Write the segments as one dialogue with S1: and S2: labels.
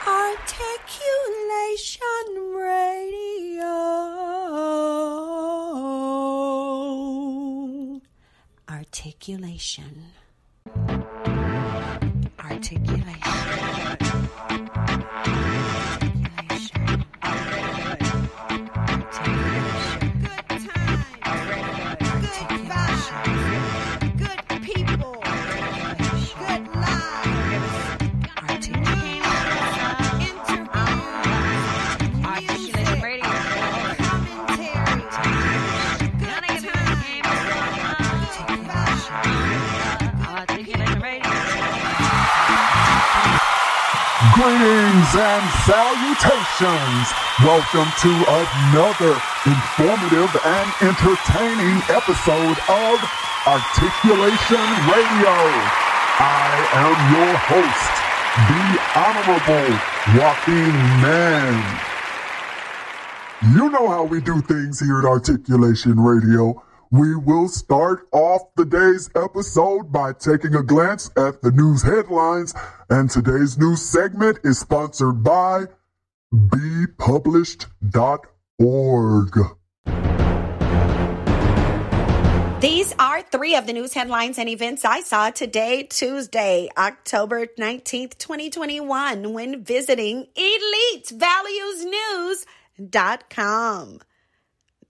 S1: Articulation Radio. Articulation.
S2: Greetings and salutations. Welcome to another informative and entertaining episode of Articulation Radio. I am your host, the Honorable Joaquin Mann. You know how we do things here at Articulation Radio. We will start off the day's episode by taking a glance at the news headlines, and today's news segment is sponsored by bepublished.org.
S1: These are three of the news headlines and events I saw today, Tuesday, October 19th, 2021, when visiting elitevaluesnews.com.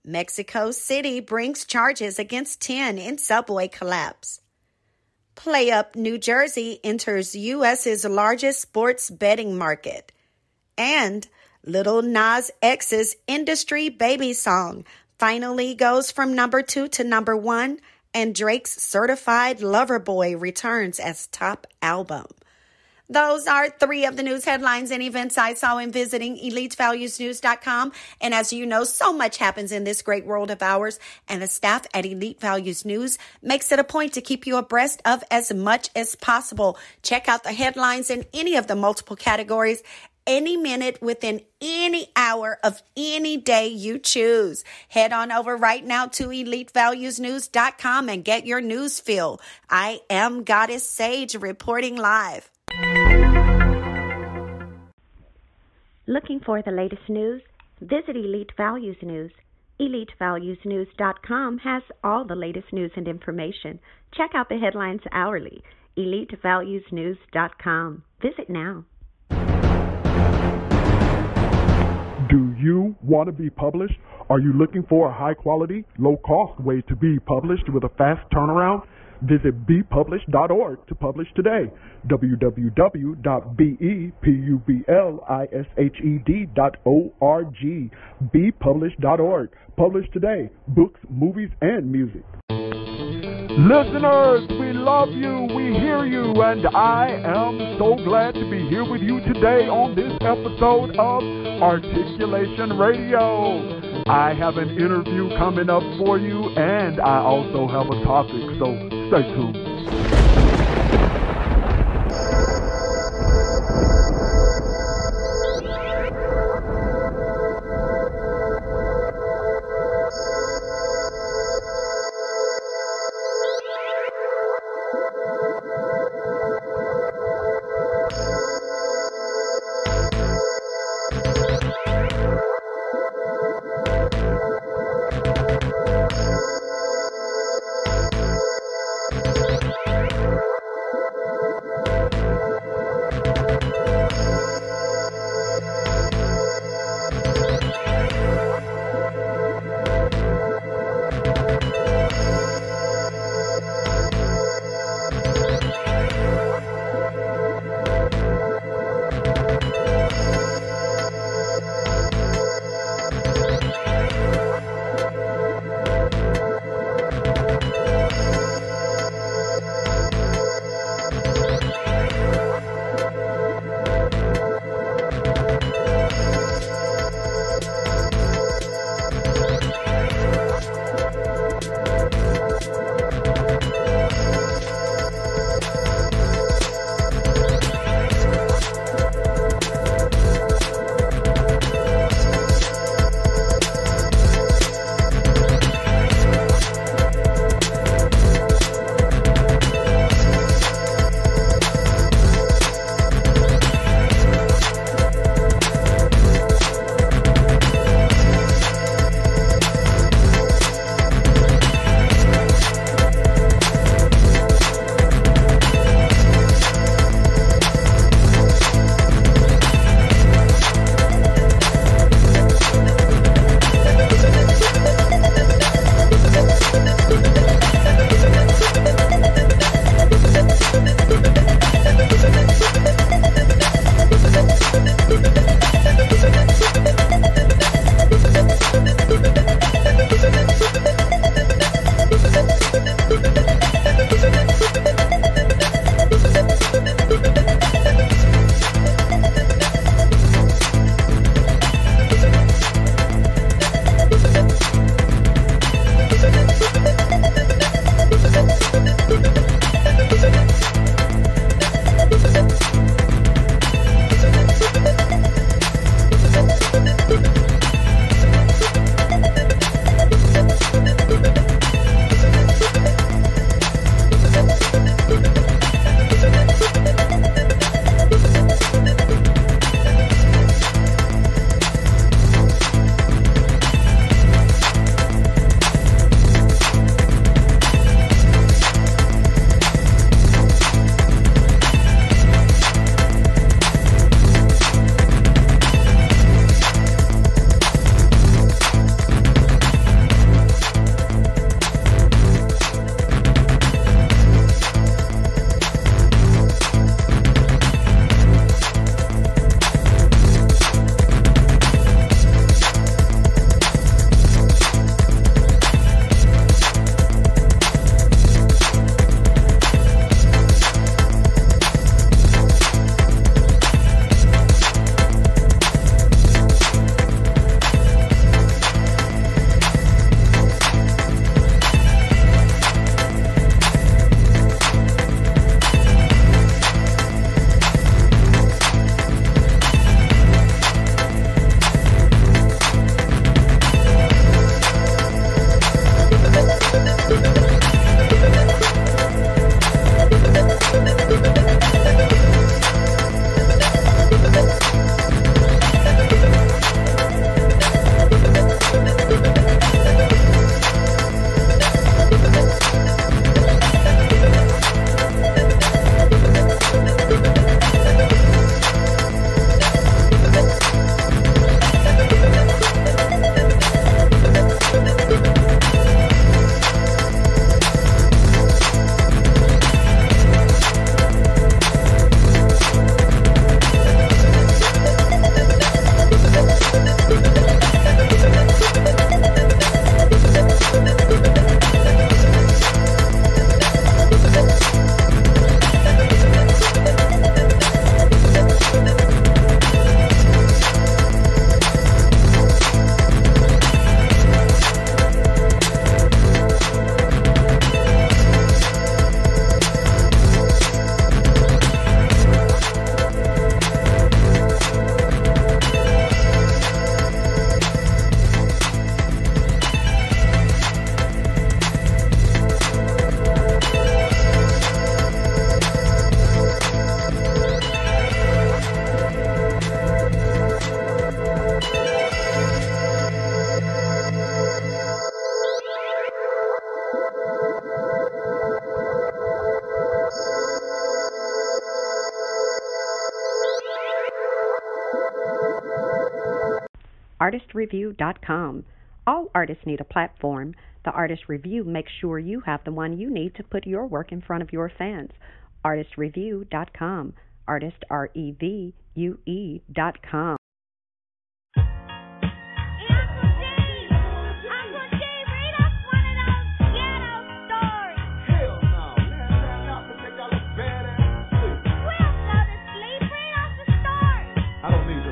S1: Mexico City brings charges against 10 in subway collapse. PlayUp New Jersey enters U.S.'s largest sports betting market. And Lil Nas X's industry baby song finally goes from number 2 to number 1, and Drake's Certified Lover Boy returns as top album. Those are three of the news headlines and events I saw in visiting elitevaluesnews.com. And as you know, so much happens in this great world of ours, and the staff at Elite Values News makes it a point to keep you abreast of as much as possible. Check out the headlines in any of the multiple categories any minute within any hour of any day you choose. Head on over right now to elitevaluesnews.com and get your news fill. I am Goddess Sage reporting live.
S3: Looking for the latest news? Visit Elite Values News. EliteValuesNews.com has all the latest news and information. Check out the headlines hourly. EliteValuesNews.com. Visit now.
S2: Do you want to be published? Are you looking for a high-quality, low-cost way to be published with a fast turnaround? Visit bepublished.org to publish today. www.bepublished.org. bepublished.org. Publish today. Books, movies, and music. Listeners, we love you, we hear you, and I am so glad to be here with you today on this episode of Articulation Radio. I have an interview coming up for you, and I also have a topic, so stay tuned.
S3: ARTistreview.com. All artists need a platform. The Artist Review makes sure you have the one you need to put your work in front of your fans. ARTistreview.com. Artist, REVUE.com.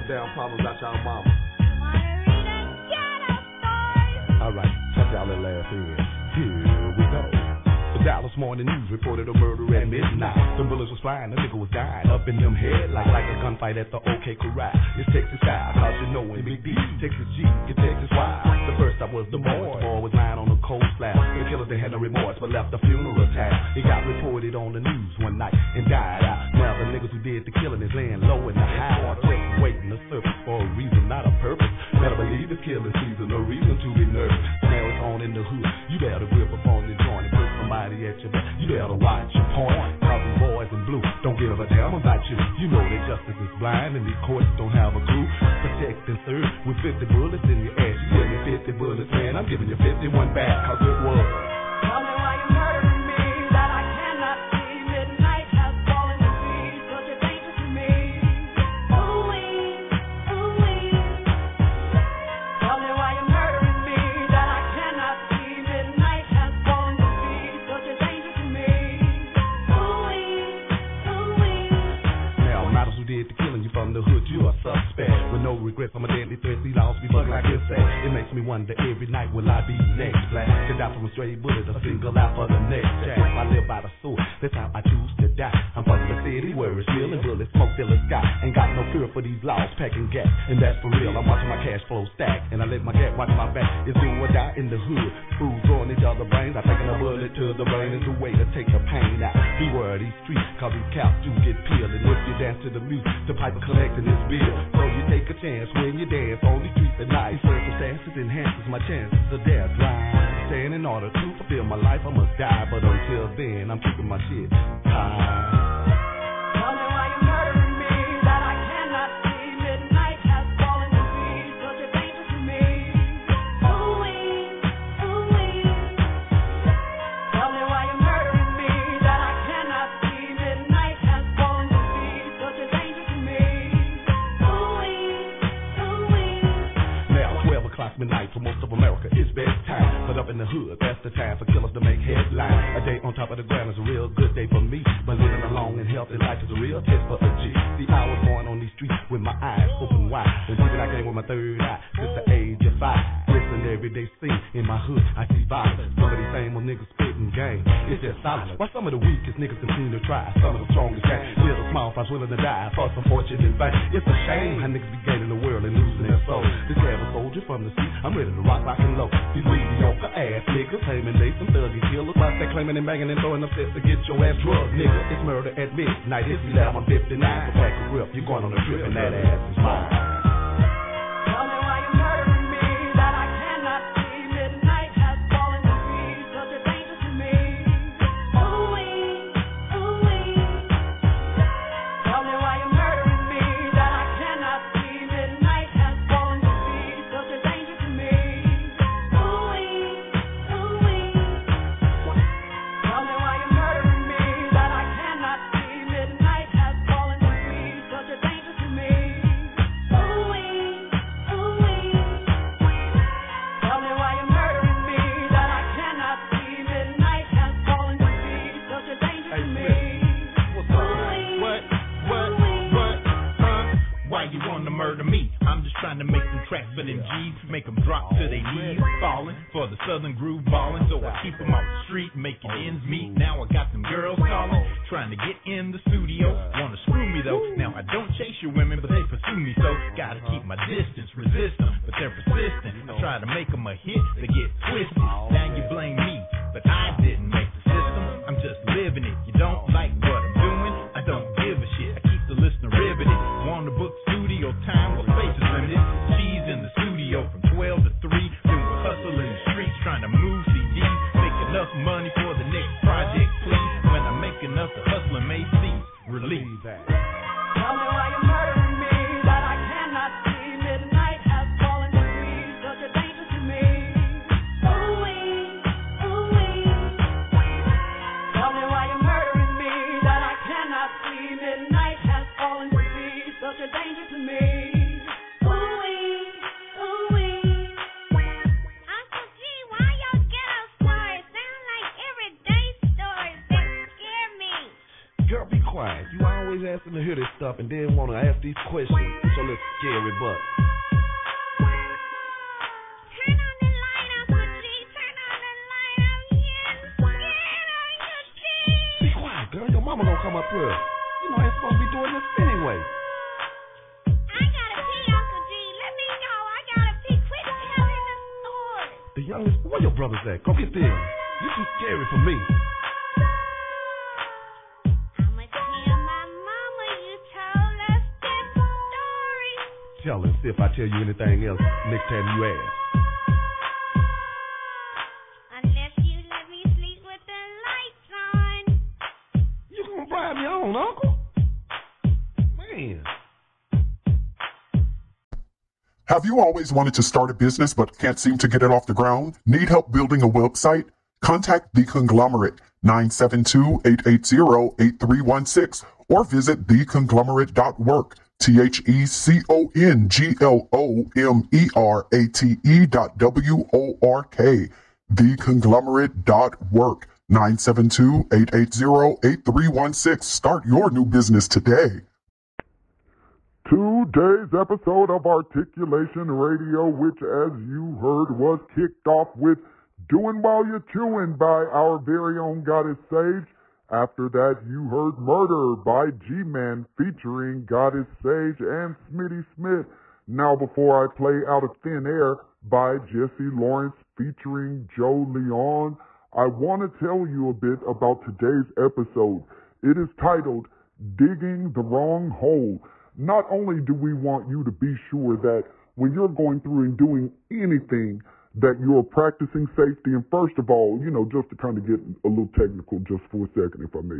S4: Damn problems out y'all mama. Alright, check y'all little ass in. Here we go. The Dallas Morning News reported a murder at midnight. Some bullets was flying, the nigga was dying up in them headlights like a gunfight at the OK Corral. It's Texas style, cause you know in Big D, Texas G, get Texas wild. The first stop was the boy was lying on a cold slab. The killers, they had no remorse but left the funeral tab. He got reported on the news one night and died out. Now the niggas who did the killing is laying low in the high, just waiting to surface for a reason, not a purpose. Better believe the killing season, no reason to be nervous. Now it's on in the hood, you better grip up on the joint and put somebody at your back. You better watch your point, cause these boys in blue don't give a damn about you. You know that justice is blind and these courts don't have a clue. Protect and serve with 50 bullets in your ass. You give me 50 bullets, man, I'm giving you 51 back, cause it was.
S5: Tell me why you murdering me, that I cannot see. Midnight has fallen to me, such a danger to me. Ooh-wee, ooh-wee. Tell me why you murdering me, that I cannot see. Midnight has fallen to me, such a danger to me. Ooh-wee, ooh-wee.
S4: Now, matters who did the killing, you from the hood, you a suspect. With no regrets, I'm a deadly threat, these laws be bug like this say. It makes me wonder every night, will I be next? Black, to die from a stray bullet, a single out for the next jack. I live by the sword, that's how I choose to die. I'm from the city where it's real and bullets smoke till the sky. Ain't got no fear for these laws, packing gas, and that's for real. I'm watching my cash flow stack, and I let my gat watch my back. It's do or die in the hood, fools throwing each other brains. I taking a bullet to the brain is a way to take the pain out. Beware of these streets, cause these cops do get peeled. And if you dance to the music, the piper collecting this bill. So you take a chance when you dance on these streets at night. Circumstances enhances my chances of death. Right? Saying in order to fulfill my life, I must die. But until then, I'm keeping my shit high.
S5: Tell me why you murdering me, that I cannot see. Midnight has fallen to me, such a danger to me. Ooh-wee, ooh-wee. Tell me why you murdering me, that I cannot see. Midnight has fallen to me, such a danger to me. Ooh-wee, ooh-wee.
S4: Now 12 o'clock midnight for most of America is bedtime. But up in the hood, that's the time for killers to make headlines. A day on top of the ground is a real good day for me. But living a long and healthy life is a real test for a G. See, I was born on these streets with my eyes open wide. And even I came with my third eye since the age of 5. Listen to everyday scene in my hood, I see violence. Some of these same old niggas spitting game. It's just silence. While some of the weakest niggas continue to try, some of the strongest gang. Little small fries willing to die for some fortune and fame. It's a shame how niggas be gaining the world and losing their soul. This guy a soldier from the sea, I'm ready to rock and low. These mediocre ass niggas claiming they some thuggy killers. While they claiming and banging and throwing up sets to get your ass drugged, nigga. It's murder at midnight. It's 11:59. So pack a grip, you're going on a trip and that ass is mine.
S5: Tell me why you murdering me, that I cannot see. Midnight has fallen to me, such a danger to me. Ooh-wee, ooh-wee. Tell me why you murdering me, that I cannot see. Midnight has fallen to me, such a danger to me. Ooh-wee, ooh-wee. Tell me why you murdering me, that I cannot see. Midnight has fallen to me, such a danger to me. Ooh-wee, ooh-wee. Tell me why you murdering me, that I cannot see. Midnight has fallen to me, such a danger to me.
S6: What's up? What? Why you wanna murder me? I'm just trying to make some tracks for them G's, make them drop to their knees, falling for the southern groove balling, so I keep them off the street, making ends meet. Now I got some girls calling, trying to get in the studio, wanna screw me though. Now I don't chase your women, but they pursue me, so gotta keep my distance, resist them, but they're persistent. I try to make them a hit, they get twisted. Now you blame me, but I didn't make the system, I'm just living it. You don't like what I'm doing, I don't give a shit. I keep the listener riveted, wanna book studio time, well space is limited. She's in the studio from 12 to 3, doing hustle in the streets, trying to move CDs, make enough money for the next project, please. When I make enough, the hustler may cease. Release that.
S5: Tell me why you murdering me, that I cannot see. Midnight has fallen to
S4: finna hear this stuff and then wanna ask these questions. So let's scary butt.
S5: Turn on the light, Uncle G. Turn on the light. I'm here. Uncle G.
S4: Be quiet, girl. Your mama gonna come up here. You know I ain't supposed to be doing this anyway.
S5: I gotta pee, Uncle G. Let me go. I gotta pee. Quit telling the story.
S4: The youngest, where your brothers at? Go get them. You too scary for me.
S5: I'ma tell my mama you told us this story.
S4: Tell her, see if I tell you anything else next time you ask.
S5: Unless you let me sleep with the lights on.
S4: You gonna bribe me on, Uncle? Man.
S2: Have you always wanted to start a business but can't seem to get it off the ground? Need help building a website? Contact The Conglomerate 972-880-8316 or visit theconglomerate.work. TheConglomerate.work. Theconglomerate.work 972-880-8316. Start your new business today. Today's episode of Articulation Radio, which as you heard was kicked off with Doing While You're Chewing by our very own Goddess Sage. After that, you heard Murder by G-Man featuring Goddess Sage and Smitty Smith. Now, before I play Out of Thin Air by Jesse Lawrence featuring Joe Leon, I want to tell you a bit about today's episode. It is titled Digging the Wrong Hole. Not only do we want you to be sure that when you're going through and doing anything that you're practicing safety, and first of all, just to kind of get a little technical just for a second, if I may,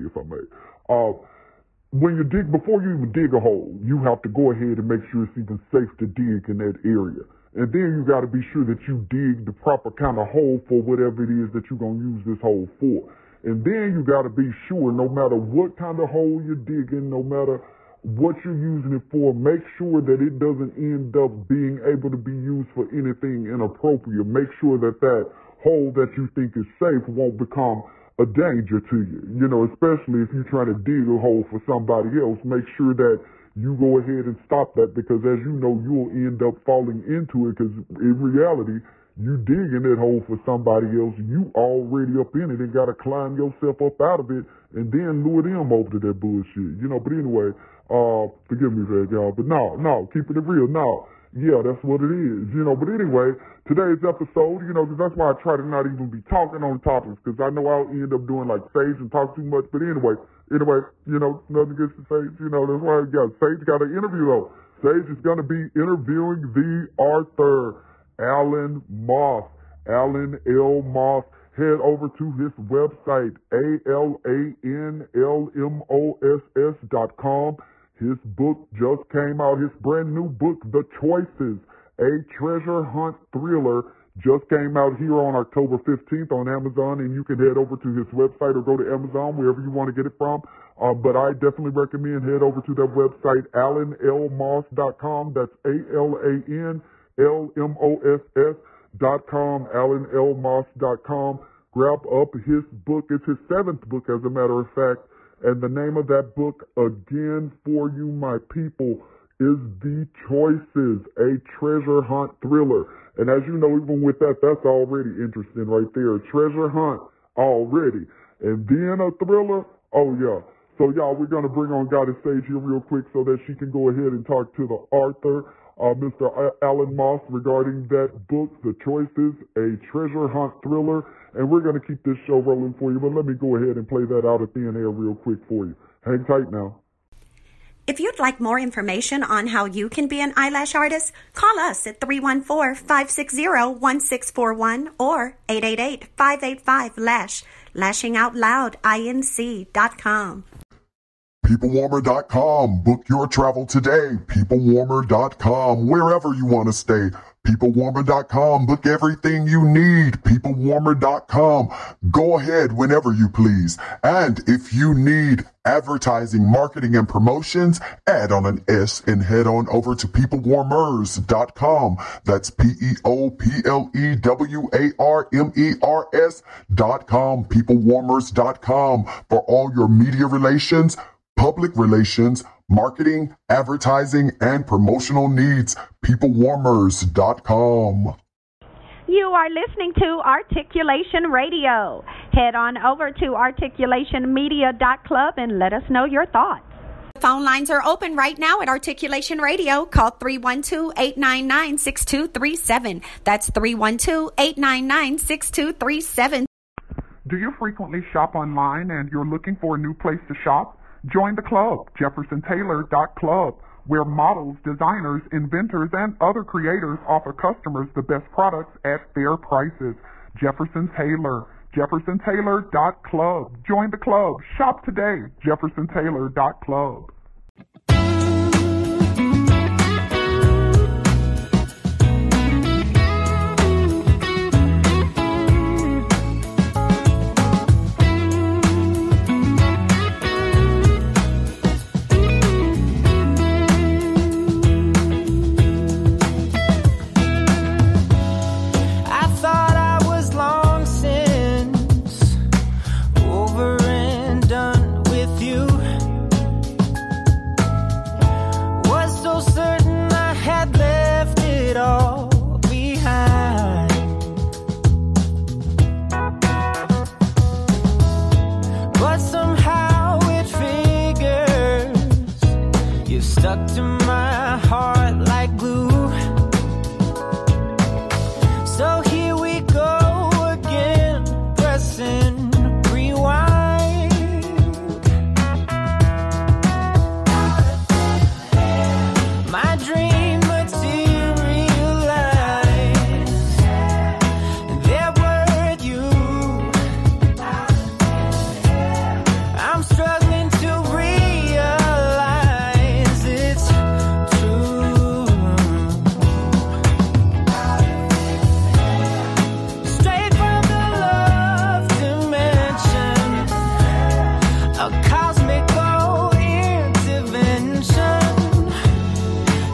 S2: when you before you even dig a hole, you have to go ahead and make sure it's even safe to dig in that area. And then you got to be sure that you dig the proper kind of hole for whatever it is that you're going to use this hole for. And then you got to be sure, no matter what kind of hole you're digging, no matter what you're using it for, make sure that it doesn't end up being able to be used for anything inappropriate. Make sure that that hole that you think is safe won't become a danger to you. Especially if you're trying to dig a hole for somebody else, make sure that you go ahead and stop that, because as you know, you'll end up falling into it, because in reality, you digging that hole for somebody else, you already up in it and got to climb yourself up out of it and then lure them over to that bullshit. But anyway, forgive me for that, y'all, but no, keeping it real, no. Yeah, that's what it is, but anyway, today's episode, because that's why I try to not even be talking on topics, because I know I'll end up doing like Sage and talk too much, but anyway, nothing against the Sage, that's why Sage got an interview though. Sage is going to be interviewing the author, Alan Moss. Alan L. Moss. Head over to his website, ALANLMOSS.com. His book just came out. His brand new book, The Choices, a treasure hunt thriller, just came out here on October 15th on Amazon, and you can head over to his website or go to Amazon, wherever you want to get it from. But I definitely recommend head over to that website, AlanLMoss.com. That's ALANLMOSS.com, AlanLMoss.com. Grab up his book. It's his 7th book, as a matter of fact. And the name of that book, again for you, my people, is The Choices, a treasure hunt thriller. And as you know, even with that, that's already interesting right there. A treasure hunt already. And then a thriller, oh yeah. So y'all, we're going to bring on Goddess Sage here real quick so that she can go ahead and talk to the author, Mr. Alan Moss, regarding that book, The Choices, a treasure hunt thriller. And we're going to keep this show rolling for you, but let me go ahead and play that out of thin air real quick for you. Hang tight now.
S1: If you'd like more information on how you can be an eyelash artist, call us at 314-560-1641 or 888-585-LASH, LashingOutLoudInc.com.
S2: PeopleWarmer.com. Book your travel today. PeopleWarmer.com. Wherever you want to stay. PeopleWarmer.com. Book everything you need. PeopleWarmer.com. Go ahead whenever you please. And if you need advertising, marketing, and promotions, add on an S and head on over to PeopleWarmers.com. That's PeopleWarmers.com. PeopleWarmers.com for all your media relations, public relations, marketing, advertising, and promotional needs. PeopleWarmers.com.
S3: You are listening to Articulation Radio. Head on over to articulationmedia.club and let us know your thoughts.
S1: Phone lines are open right now at Articulation Radio. Call 312-899-6237. That's 312-899-6237.
S2: Do you frequently shop online and you're looking for a new place to shop? Join the club, JeffersonTaylor.club, where models, designers, inventors, and other creators offer customers the best products at fair prices. Jefferson Taylor, JeffersonTaylor.club. Join the club. Shop today, JeffersonTaylor.club.
S7: Stuck to my heart like glue. So here we go again, pressing rewind. My dream materialized. There were you. I'm struggling to realize it's true. Straight from the love dimension, a cosmical intervention.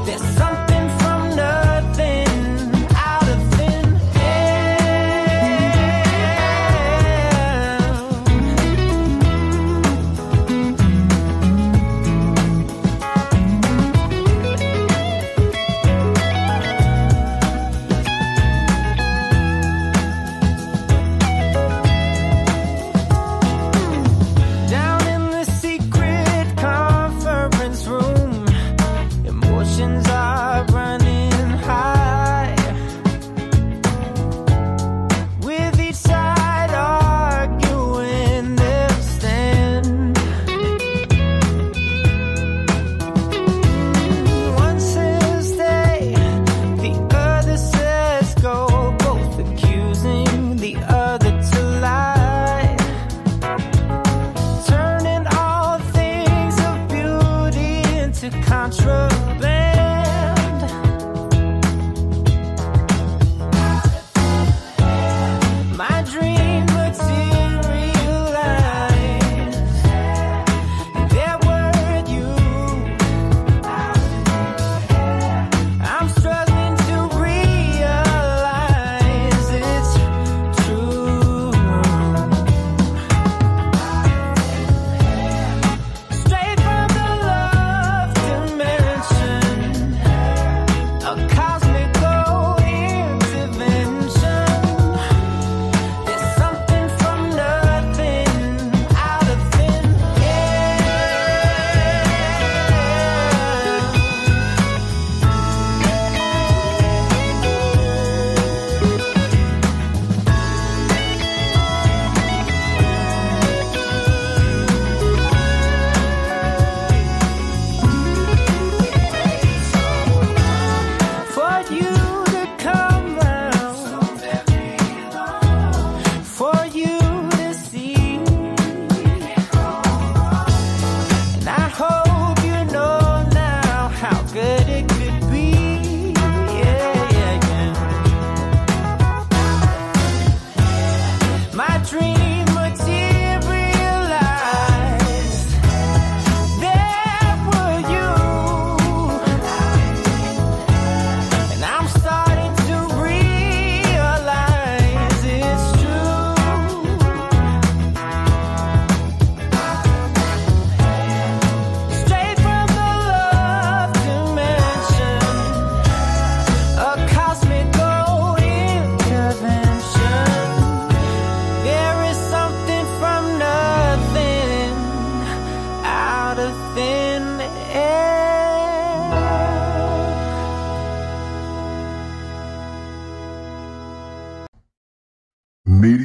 S7: There's something from nothing out of thin down in the secret conference room. Emotions are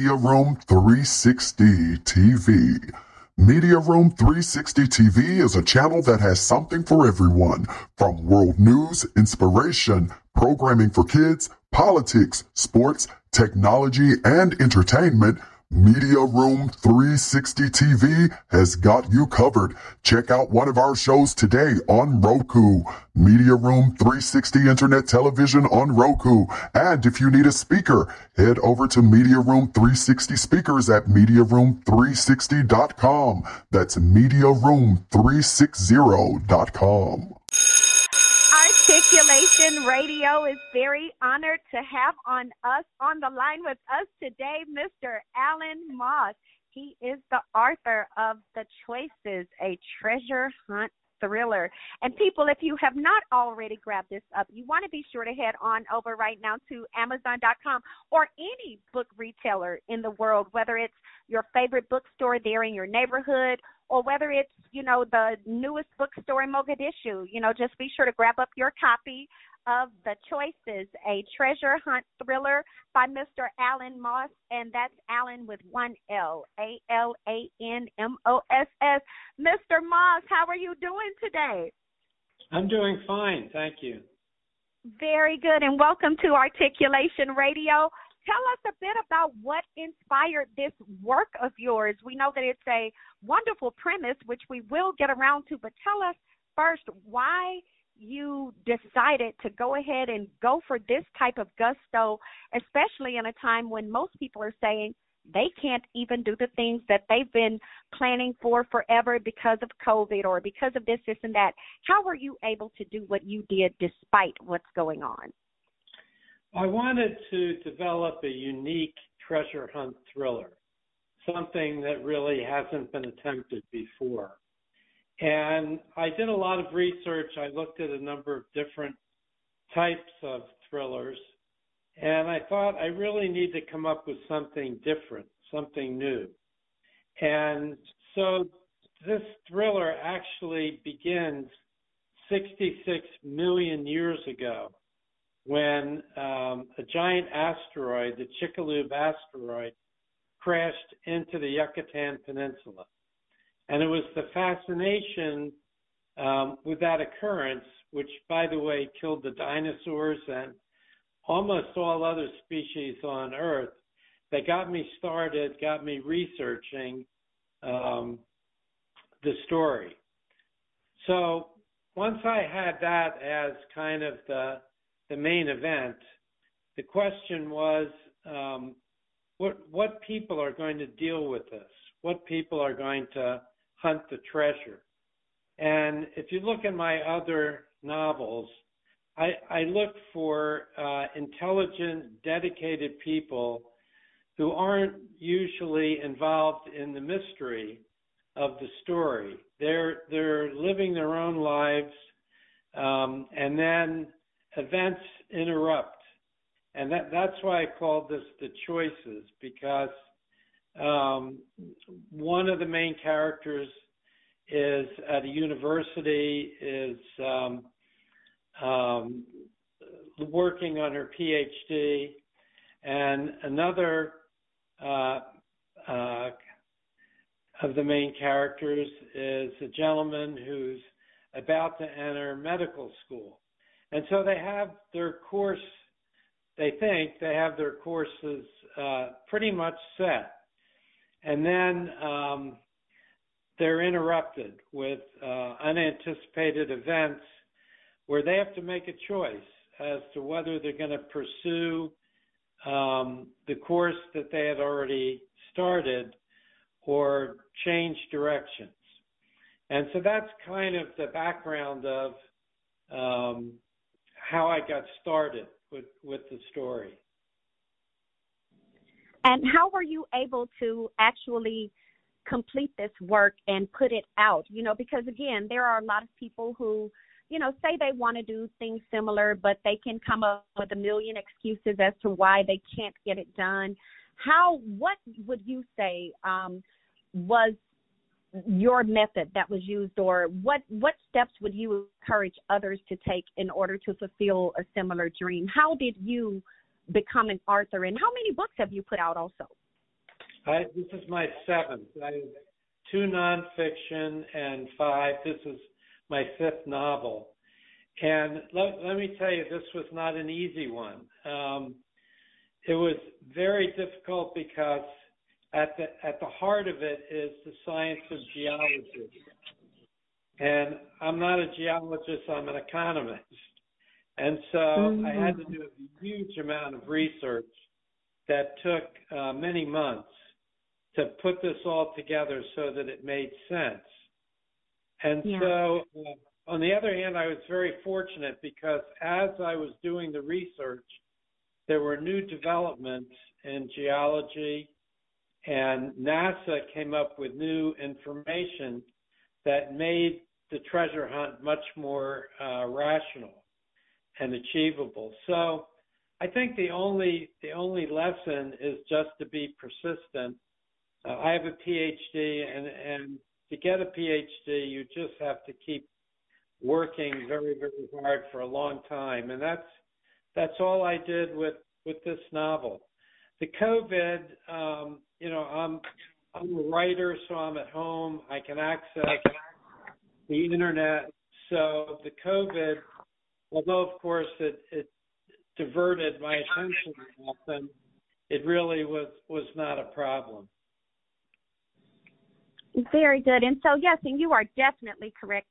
S2: Media Room 360 TV. Media Room 360 TV is a channel that has something for everyone, from world news, inspiration, programming for kids, politics, sports, technology, and entertainment. Media Room 360 TV has got you covered. Check out one of our shows today on Roku. Media Room 360 Internet Television on Roku. And if you need a speaker, head over to Media Room 360 Speakers at MediaRoom360.com. That's MediaRoom360.com.
S3: Articulation Radio is very honored to have on the line with us today, Mr. Alan Moss. He is the author of The Choices, a treasure hunt thriller. And people, if you have not already grabbed this up, you want to be sure to head on over right now to Amazon.com or any book retailer in the world, whether it's your favorite bookstore there in your neighborhood or whether it's, the newest bookstore in Mogadishu. Just be sure to grab up your copy of The Choices, a treasure hunt thriller by Mr. Alan Moss, and that's Alan with one L, ALANMOSS. Mr. Moss, how are you doing today?
S8: I'm doing fine, thank you.
S3: Very good, and welcome to Articulation Radio. Tell us a bit about what inspired this work of yours. We know that it's a wonderful premise, which we will get around to, but tell us first why you decided to go ahead and go for this type of gusto, especially in a time when most people are saying they can't even do the things that they've been planning for forever because of COVID or because of this and that. How were you able to do what you did despite what's going on?
S8: I wanted to develop a unique treasure hunt thriller, something that really hasn't been attempted before. And I did a lot of research. I looked at a number of different types of thrillers, and I thought I really need to come up with something different, something new. And so this thriller actually begins 66 million years ago when a giant asteroid, the Chicxulub asteroid, crashed into the Yucatan Peninsula. And it was the fascination with that occurrence, which, by the way, killed the dinosaurs and almost all other species on Earth, that got me started, got me researching the story. So once I had that as kind of the main event, the question was, what people are going to deal with this? What people are going to hunt the treasure? And if you look at my other novels, I look for intelligent, dedicated people who aren't usually involved in the mystery of the story. They're living their own lives, and then events interrupt. And that's why I called this The Choices, because one of the main characters is at a university, is working on her PhD, and another of the main characters is a gentleman who's about to enter medical school. And so they have their course, they think they have their courses pretty much set. And then they're interrupted with unanticipated events where they have to make a choice as to whether they're going to pursue the course that they had already started or change directions. And so that's kind of the background of how I got started with the story.
S3: And how were you able to actually complete this work and put it out? Because again, there are a lot of people who, say they want to do things similar, but they can come up with a million excuses as to why they can't get it done. What would you say was your method that was used, or what steps would you encourage others to take in order to fulfill a similar dream? How did you become an author, and how many books have you put out also?
S8: This is my seventh. I have 2 nonfiction and 5. This is my 5th novel. And let me tell you, this was not an easy one. It was very difficult because at the heart of it is the science of geology. And I'm not a geologist, I'm an economist. And so I had to do a huge amount of research that took many months to put this all together so that it made sense. And so, on the other hand, I was very fortunate because as I was doing the research, there were new developments in geology, and NASA came up with new information that made the treasure hunt much more rational and achievable. So I think the only lesson is just to be persistent. I have a PhD, and to get a PhD, you just have to keep working very, very hard for a long time, and that's all I did with this novel. The COVID, I'm a writer, so I'm at home. I can access the internet. So the COVID, although of course it diverted my attention often, it really was not a problem.
S3: Very good. And so, yes, and you are definitely correct.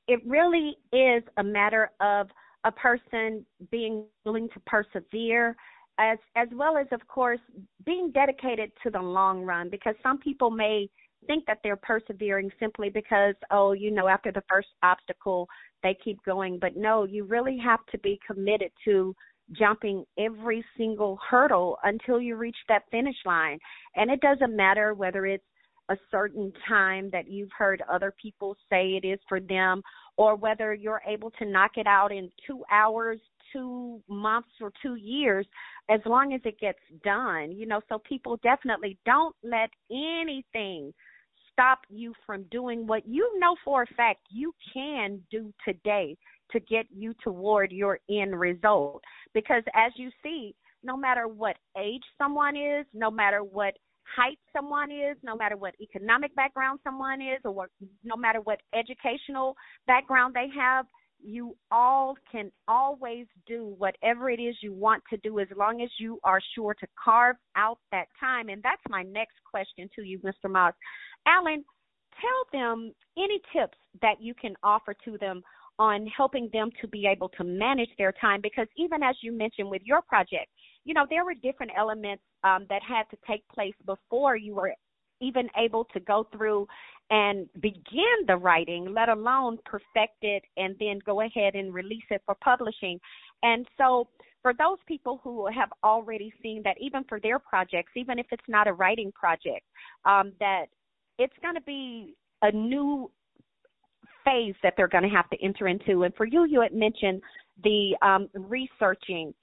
S3: It really is a matter of a person being willing to persevere, as well as, of course, being dedicated to the long run, because some people may think that they're persevering simply because, after the first obstacle, they keep going. But no, you really have to be committed to jumping every single hurdle until you reach that finish line. And it doesn't matter whether it's a certain time that you've heard other people say it is for them, or whether you're able to knock it out in 2 hours, 2 months, or 2 years, as long as it gets done. So people definitely don't let anything stop you from doing what you know for a fact you can do today to get you toward your end result. Because as you see, no matter what age someone is, no matter what height someone is, no matter what economic background someone is, or no matter what educational background they have, you all can always do whatever it is you want to do as long as you are sure to carve out that time. And that's my next question to you, Mr. Moss. Alan, tell them any tips that you can offer to them on helping them to be able to manage their time, because even as you mentioned with your project, there were different elements that had to take place before you were even able to go through and begin the writing, let alone perfect it and then go ahead and release it for publishing. And so for those people who have already seen that even for their projects, even if it's not a writing project, that it's going to be a new phase that they're going to have to enter into. And for you, you had mentioned the researching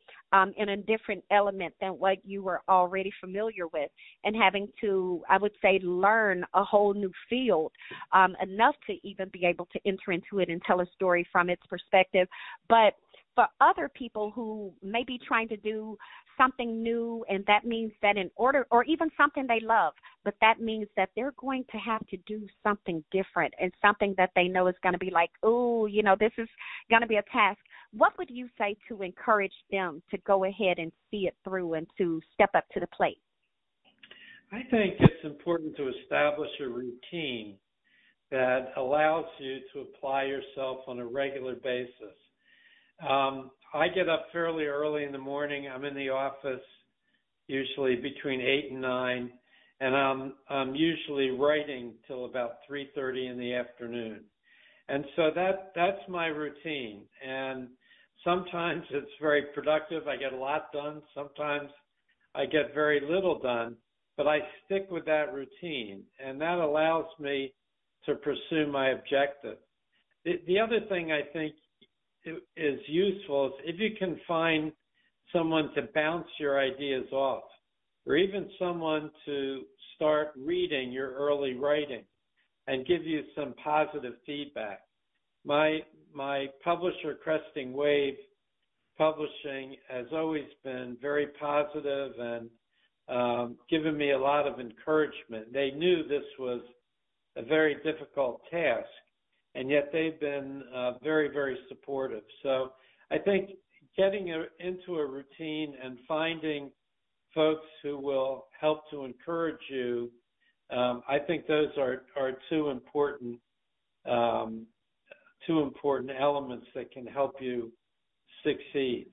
S3: in a different element than what you were already familiar with, and having to, I would say, learn a whole new field, enough to even be able to enter into it and tell a story from its perspective. But for other people who may be trying to do something new, and that means that in order, or even something they love, but that means that they're going to have to do something different and something that they know is going to be like, this is going to be a task. What would you say to encourage them to go ahead and see it through and to step up to the plate?
S8: I think it's important to establish a routine that allows you to apply yourself on a regular basis. I get up fairly early in the morning. I'm in the office usually between 8 and 9, and I'm usually writing till about 3:30 in the afternoon. And so that's my routine. And sometimes it's very productive. I get a lot done. Sometimes I get very little done, but I stick with that routine, and that allows me to pursue my objective. The other thing I think is useful is if you can find someone to bounce your ideas off, or even someone to start reading your early writing and give you some positive feedback. My publisher, Cresting Wave Publishing, has always been very positive and given me a lot of encouragement. They knew this was a very difficult task, and yet they've been very, very supportive. So I think getting into a routine and finding folks who will help to encourage you, I think those are two important elements that can help you succeed.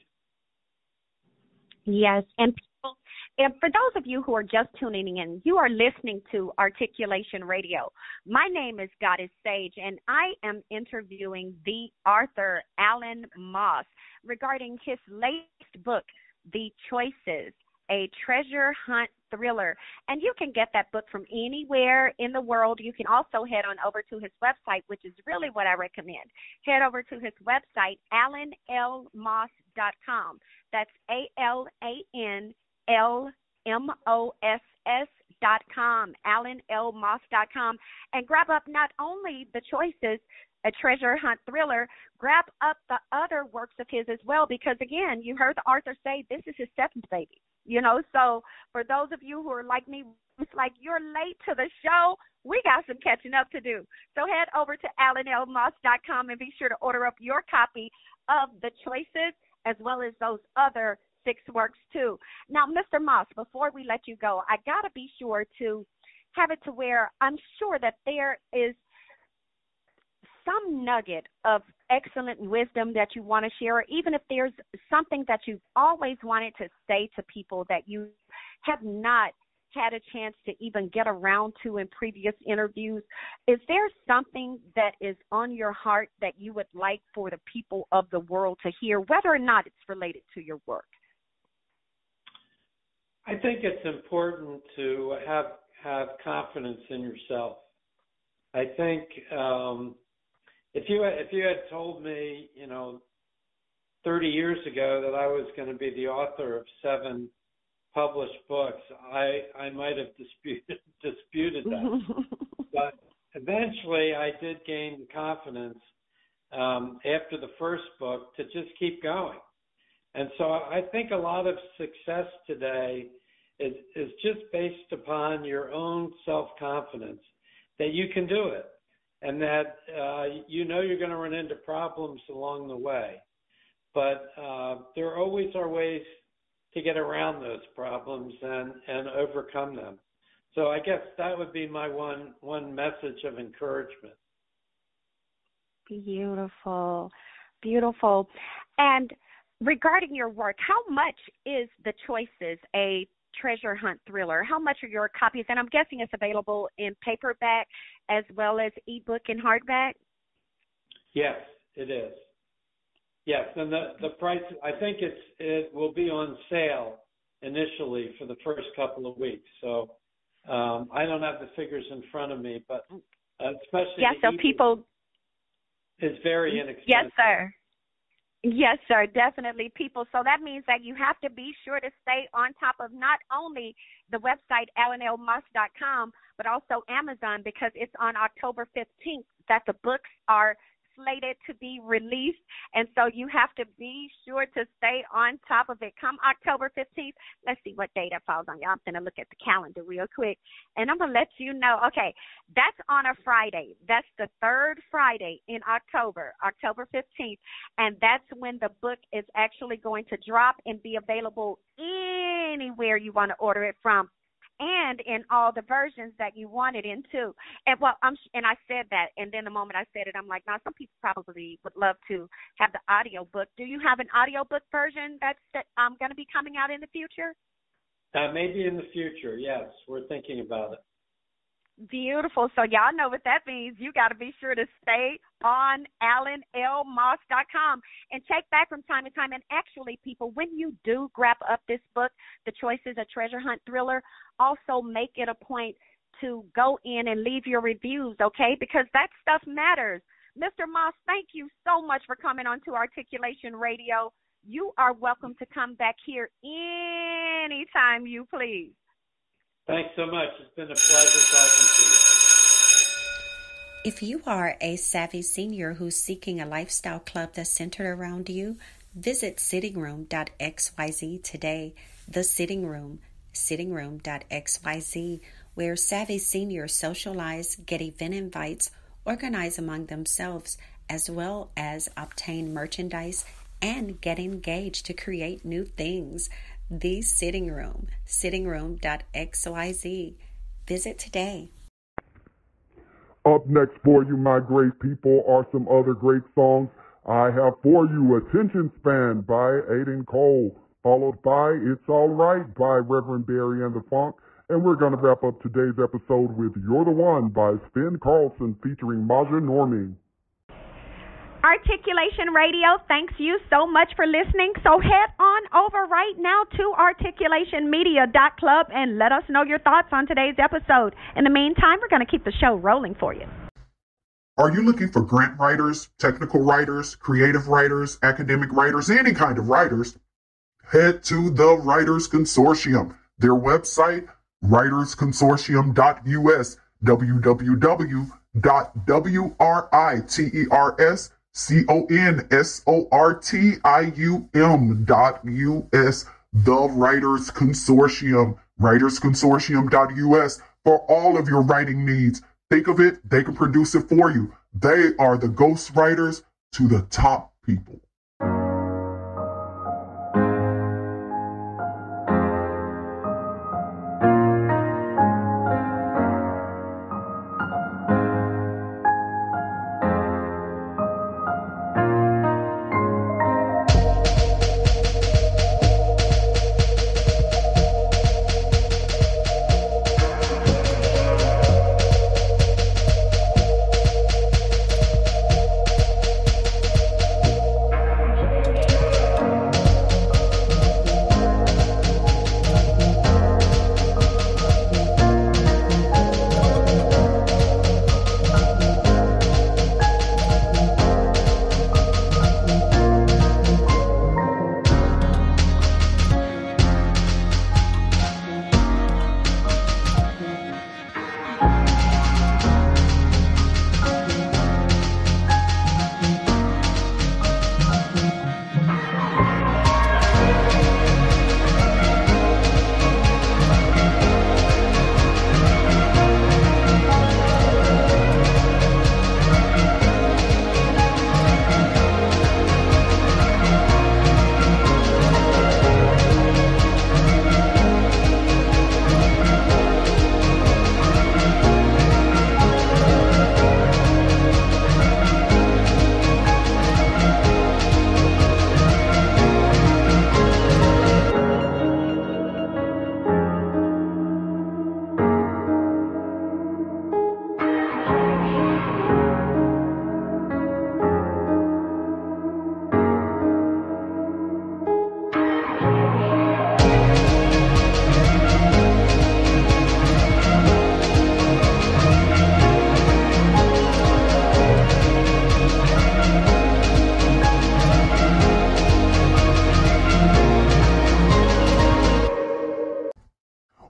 S3: Yes, and people, and for those of you who are just tuning in, you are listening to Articulation Radio. My name is Goddess Sage, and I am interviewing the author Alan Moss regarding his latest book, The Choices, a treasure hunt thriller. And you can get that book from anywhere in the world. You can also head on over to his website, which is really what I recommend. Head over to his website, alanlmoss.com. That's ALANLMOSS.com, alanlmoss.com, and grab up not only The Choices, a treasure hunt thriller, grab up the other works of his as well, because again, you heard the author say this is his seventh baby. You know, so for those of you who are like me, it's like you're late to the show, we got some catching up to do. So head over to alanlmoss.com and be sure to order up your copy of The Choices, as well as those other 6 works too. Now, Mr. Moss, before we let you go, I got to be sure to have it to where I'm sure that there is some nugget of excellent wisdom that you want to share, or even if there's something that you've always wanted to say to people that you have not had a chance to even get around to in previous interviews. Is there something that is on your heart that you would like for the people of the world to hear, whether or not it's related to your work?
S8: I think it's important to have confidence in yourself. I think if you had told me, 30 years ago that I was going to be the author of 7 published books, I might have disputed that. But eventually I did gain the confidence after the first book to just keep going. And so I think a lot of success today is just based upon your own self-confidence that you can do it, and that you're going to run into problems along the way. But there always are ways to get around those problems and overcome them. So I guess that would be my one message of encouragement.
S3: Beautiful, beautiful. And regarding your work, how much is The Choices a treasure hunt thriller? How much are your copies? And I'm guessing it's available in paperback as well as ebook and hardback?
S8: Yes, it is. Yes, and the price, I think it will be on sale initially for the first couple of weeks. So I don't have the figures in front of me, but especially
S3: so people
S8: is very inexpensive.
S3: Yes, sir. Yes, sir, definitely, people. So that means that you have to be sure to stay on top of not only the website, alanlmoss.com, but also Amazon, because it's on October 15th that the books are slated to be released. And so you have to be sure to stay on top of it. Come October 15th, let's see what day that falls on. Y'all, I'm going to look at the calendar real quick, and I'm going to let you know. Okay, that's on a Friday. That's the 3rd Friday in October, October 15th, and that's when the book is actually going to drop and be available anywhere you want to order it from, and in all the versions that you want it in too. And and I said that, and then the moment I said it, I'm like, now some people probably would love to have the audio book. Do you have an audio book version that's going to be coming out in the future?
S8: Maybe in the future, yes. We're thinking about it.
S3: Beautiful. So y'all know what that means. You got to be sure to stay on alanlmoss.com and check back from time to time. And actually, people, when you do grab up this book, The Choices, a Treasure Hunt Thriller, also make it a point to go in and leave your reviews, okay? Because that stuff matters. Mr. Moss, thank you so much for coming on to Articulation Radio. You are welcome to come back here anytime you please.
S8: Thanks so much. It's been a pleasure talking to you.
S1: If you are a savvy senior who's seeking a lifestyle club that's centered around you, visit sittingroom.xyz today. The Sitting Room, sittingroom.xyz, where savvy seniors socialize, get event invites, organize among themselves, as well as obtain merchandise and get engaged to create new things. The Sitting Room, sittingroom.xyz. Visit today.
S2: Up next for you, my great people, are some other great songs I have for you. Attention Span by Aiden Cole, followed by It's All Right by Reverend Barry and the Funk. And we're going to wrap up today's episode with You're the One by Sven Carlson featuring Maja Normie.
S3: Articulation Radio, thanks you so much for listening. So head on over right now to articulationmedia.club and let us know your thoughts on today's episode. In the meantime, we're going to keep the show rolling for you.
S2: Are you looking for grant writers, technical writers, creative writers, academic writers, any kind of writers? Head to the Writers Consortium. Their website, writersconsortium.us, www.writersconsortium.us, the Writers Consortium, writersconsortium.us, for all of your writing needs. Think of it, they can produce it for you. They are the ghost writers to the top people.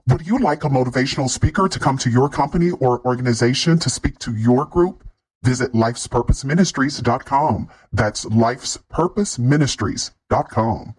S2: Would you like a motivational speaker to come to your company or organization to speak to your group? Visit lifespurposeministries.com. That's lifespurposeministries.com.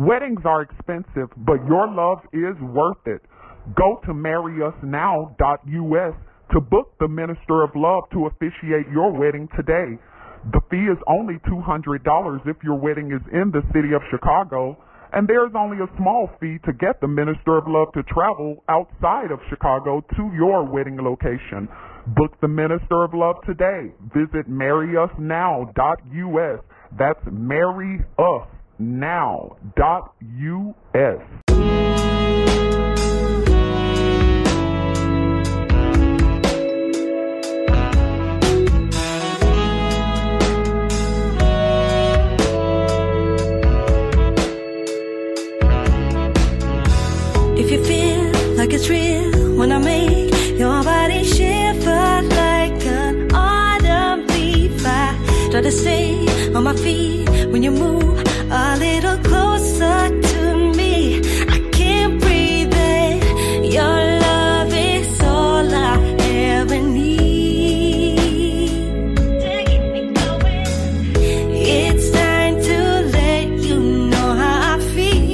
S2: Weddings are expensive, but your love is worth it. Go to marryusnow.us to book the Minister of Love to officiate your wedding today. The fee is only $200 if your wedding is in the city of Chicago, and there's only a small fee to get the Minister of Love to travel outside of Chicago to your wedding location. Book the Minister of Love today. Visit marryusnow.us. That's marryusnow.us.
S7: If you feel like it's real when I make your body shiver like an autumn leaf, I try to stay on my feet when you move a little closer to me. I can't breathe in. Your love is all I ever need. Take me going. It's time to let you know how I feel.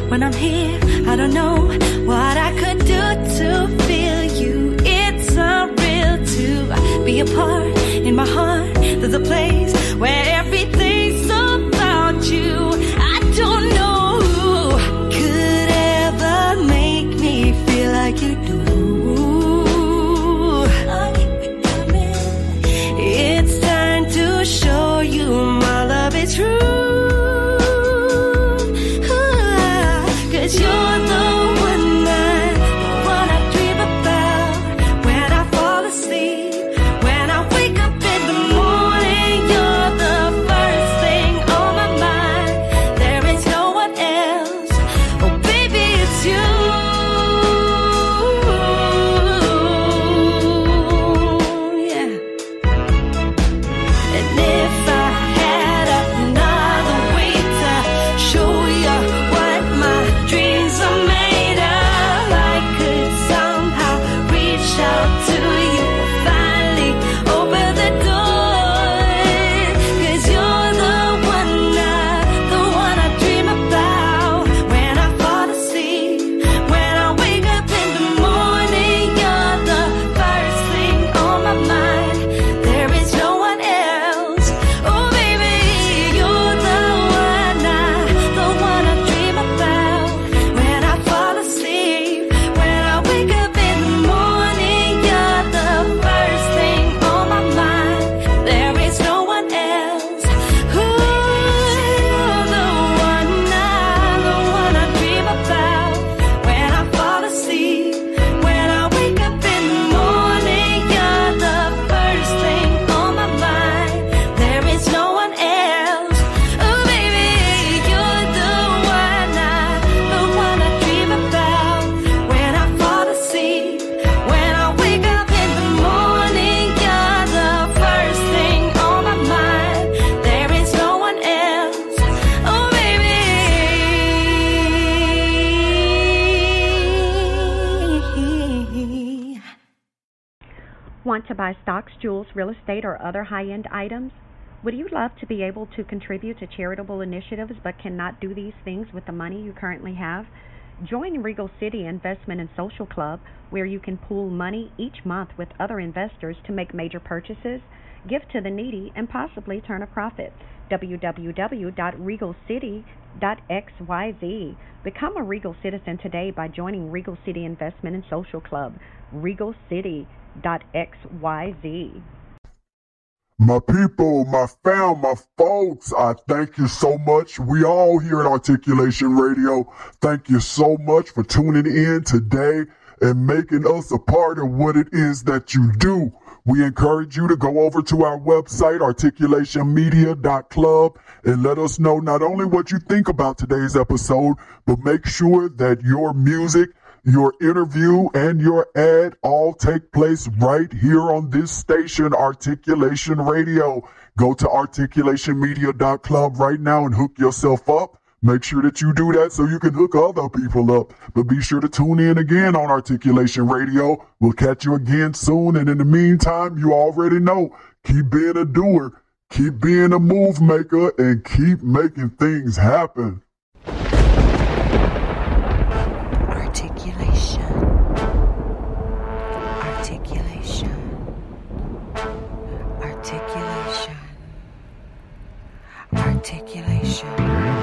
S7: When I'm here, I don't know what I could do to feel you. It's surreal to be a part in my heart. There's a place where everything's about you. I don't know who could ever make me feel like you do. It's time to show you my love is true. You're the one I dream about when I fall asleep. When I wake up in the morning, you're the first thing on my mind. There is no one else. Oh, baby, it's you. Yeah. And if I had another way to show you what my dreams are made of, I could somehow reach out to you, finally open the door. 'Cause you're the one I dream about when I fall asleep. When I wake up in the morning, you're the first thing on my mind. There is no one else. Oh baby, you're the one I dream about when I fall asleep. When I wake up in the morning, you're the first thing on my mind. There is no one else. Ooh, you're the one I dream about when I fall asleep. When I wake up in the morning, you're the first thing on my mind. There is no one else. Oh baby, you're the one I dream about when I fall asleep. When I wake up in the morning, you're the first thing on my mind. There is no one else. Oh baby.
S1: Want to buy stocks, jewels, real estate, or other high-end items? Would you love to be able to contribute to charitable initiatives but cannot do these things with the money you currently have? Join Regal City Investment and Social Club, where you can pool money each month with other investors to make major purchases, give to the needy, and possibly turn a profit. www.regalcity.xyz. Become a Regal citizen today by joining Regal City Investment and Social Club. regalcity.xyz.
S2: My people, my fam, my folks, I thank you so much. We all here at Articulation Radio, thank you so much for tuning in today and making us a part of what it is that you do. We encourage you to go over to our website, articulationmedia.club, and let us know not only what you think about today's episode, but make sure that your music, your interview, and your ad all take place right here on this station, Articulation Radio. Go to articulationmedia.club right now and hook yourself up. Make sure that you do that so you can hook other people up. But be sure to tune in again on Articulation Radio. We'll catch you again soon. And in the meantime, you already know, keep being a doer, keep being a move maker, and keep making things happen.
S1: Articulation. Articulation. Articulation. Articulation.